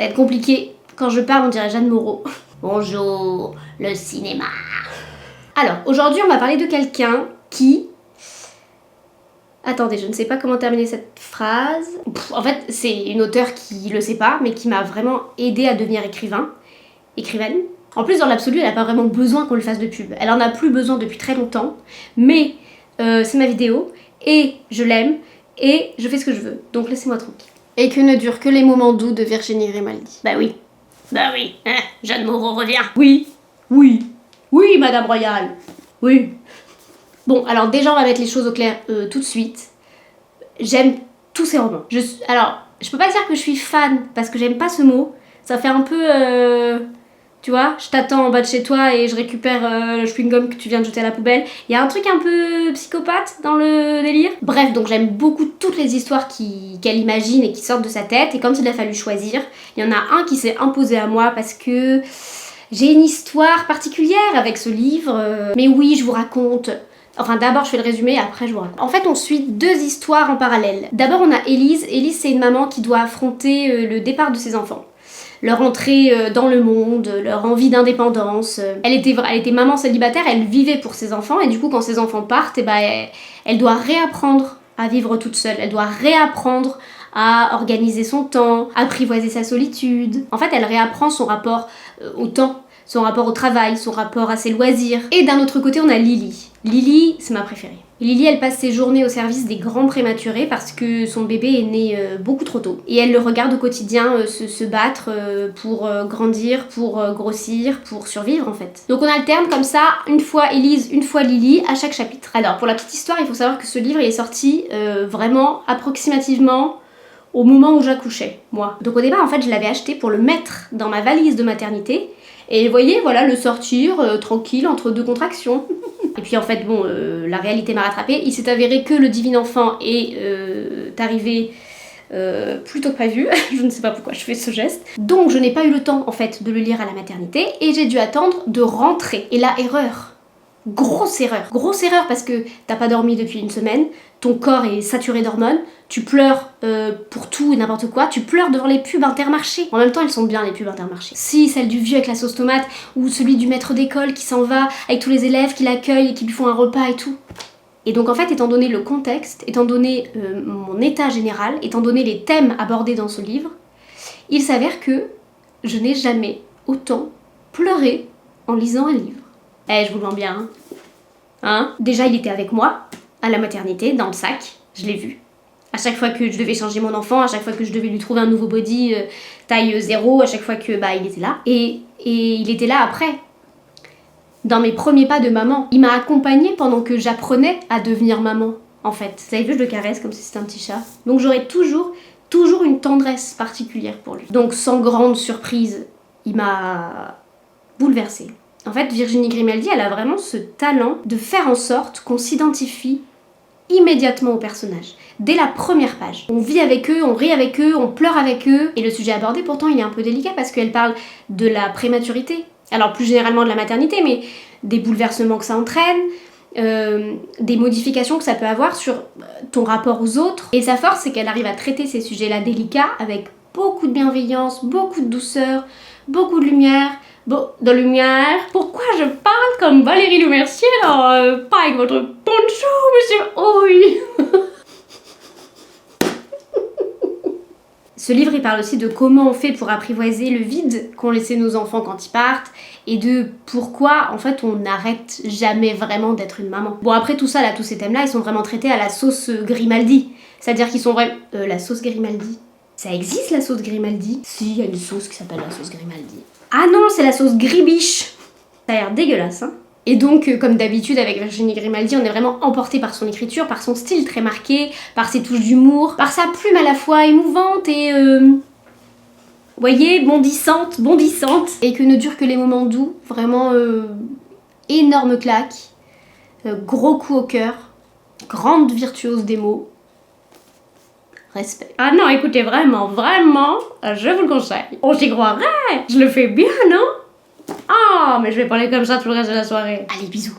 Ça va être compliqué. Quand je parle, on dirait Jeanne Moreau. Bonjour, le cinéma. Alors, aujourd'hui, on va parler de quelqu'un qui... Attendez, je ne sais pas comment terminer cette phrase. En fait, c'est une auteure qui le sait pas, mais qui m'a vraiment aidée à devenir écrivaine. En plus, dans l'absolu, elle n'a pas vraiment besoin qu'on lui fasse de pub. Elle en a plus besoin depuis très longtemps, mais c'est ma vidéo, et je l'aime, et je fais ce que je veux. Donc laissez-moi tranquille. Et que ne durent que les moments doux de Virginie Grimaldi. Bah oui, hein, Jeanne Moreau revient. Oui, Madame Royale, oui. Bon, alors déjà, on va mettre les choses au clair tout de suite. J'aime tous ces romans. Alors, je peux pas dire que je suis fan, parce que j'aime pas ce mot. Ça fait un peu... tu vois, je t'attends en bas de chez toi et je récupère le chewing-gum que tu viens de jeter à la poubelle. Il y a un truc un peu psychopathe dans le délire. Bref, donc j'aime beaucoup toutes les histoires qu'elle imagine et qui sortent de sa tête. Et quand il a fallu choisir, il y en a un qui s'est imposé à moi parce que j'ai une histoire particulière avec ce livre. Mais oui, je vous raconte... Enfin, d'abord, je fais le résumé, après, je vous raconte. En fait, on suit deux histoires en parallèle. D'abord, on a Élise. Élise, c'est une maman qui doit affronter le départ de ses enfants. Leur entrée dans le monde, leur envie d'indépendance. Elle était maman célibataire, elle vivait pour ses enfants, et du coup, quand ses enfants partent, elle doit réapprendre à vivre toute seule. Elle doit réapprendre à organiser son temps, apprivoiser sa solitude. En fait, elle réapprend son rapport au temps, son rapport au travail, son rapport à ses loisirs. Et d'un autre côté, on a Lily. Lily, c'est ma préférée. Et Lily, elle passe ses journées au service des grands prématurés parce que son bébé est né beaucoup trop tôt. Et elle le regarde au quotidien se battre pour grandir, pour grossir, pour survivre en fait. Donc on alterne comme ça, une fois Élise, une fois Lily, à chaque chapitre. Alors pour la petite histoire, il faut savoir que ce livre il est sorti vraiment approximativement au moment où j'accouchais, moi. Donc au départ, en fait, je l'avais acheté pour le mettre dans ma valise de maternité. Et vous voyez, voilà, le sortir tranquille entre deux contractions. Et puis en fait, bon, la réalité m'a rattrapée. Il s'est avéré que le divin enfant est arrivé plus tôt que prévu. Je ne sais pas pourquoi je fais ce geste. Donc je n'ai pas eu le temps, en fait, de le lire à la maternité. Et j'ai dû attendre de rentrer. Et là, erreur. Grosse erreur parce que t'as pas dormi depuis une semaine, ton corps est saturé d'hormones, tu pleures pour tout et n'importe quoi, tu pleures devant les pubs Intermarché. En même temps, elles sont bien les pubs Intermarché. Si, celle du vieux avec la sauce tomate, ou celui du maître d'école qui s'en va avec tous les élèves qui l'accueillent et qui lui font un repas et tout. Et donc en fait, étant donné le contexte, étant donné mon état général, étant donné les thèmes abordés dans ce livre, il s'avère que je n'ai jamais autant pleuré en lisant un livre. Eh, je vous le vends bien, hein. Déjà, il était avec moi, à la maternité, dans le sac, je l'ai vu. À chaque fois que je devais changer mon enfant, à chaque fois que je devais lui trouver un nouveau body taille 0, à chaque fois que, il était là. Et il était là après, dans mes premiers pas de maman. Il m'a accompagnée pendant que j'apprenais à devenir maman, en fait. Vous avez vu, je le caresse comme si c'était un petit chat. Donc j'aurais toujours une tendresse particulière pour lui. Donc sans grande surprise, il m'a bouleversée. En fait, Virginie Grimaldi, elle a vraiment ce talent de faire en sorte qu'on s'identifie immédiatement au personnage, dès la première page. On vit avec eux, on rit avec eux, on pleure avec eux. Et le sujet abordé, pourtant, il est un peu délicat parce qu'elle parle de la prématurité. Alors, plus généralement de la maternité, mais des bouleversements que ça entraîne, des modifications que ça peut avoir sur ton rapport aux autres. Et sa force, c'est qu'elle arrive à traiter ces sujets-là délicats avec beaucoup de bienveillance, beaucoup de douceur, beaucoup de lumière. Pourquoi je parle comme Valérie Lemercier là pas avec votre poncho, monsieur Oui. Ce livre, il parle aussi de comment on fait pour apprivoiser le vide qu'ont laissé nos enfants quand ils partent et de pourquoi, en fait, on n'arrête jamais vraiment d'être une maman. Bon, après tout ça, là, tous ces thèmes-là, ils sont vraiment traités à la sauce Grimaldi. C'est-à-dire qu'ils sont vraiment... la sauce Grimaldi. Ça existe, la sauce Grimaldi? Si, il y a une sauce qui s'appelle la sauce Grimaldi. Ah non, c'est la sauce Gribiche. Ça a l'air dégueulasse, hein. Et donc, comme d'habitude avec Virginie Grimaldi, on est vraiment emporté par son écriture, par son style très marqué, par ses touches d'humour, par sa plume à la fois émouvante et... voyez, bondissante. Et que ne durent que les moments doux, vraiment énorme claque, gros coup au cœur, grande virtuose des mots. Respect. Ah non, écoutez, vraiment, je vous le conseille. On s'y croirait. Je le fais bien, non? Ah, mais je vais parler comme ça tout le reste de la soirée. Allez, bisous.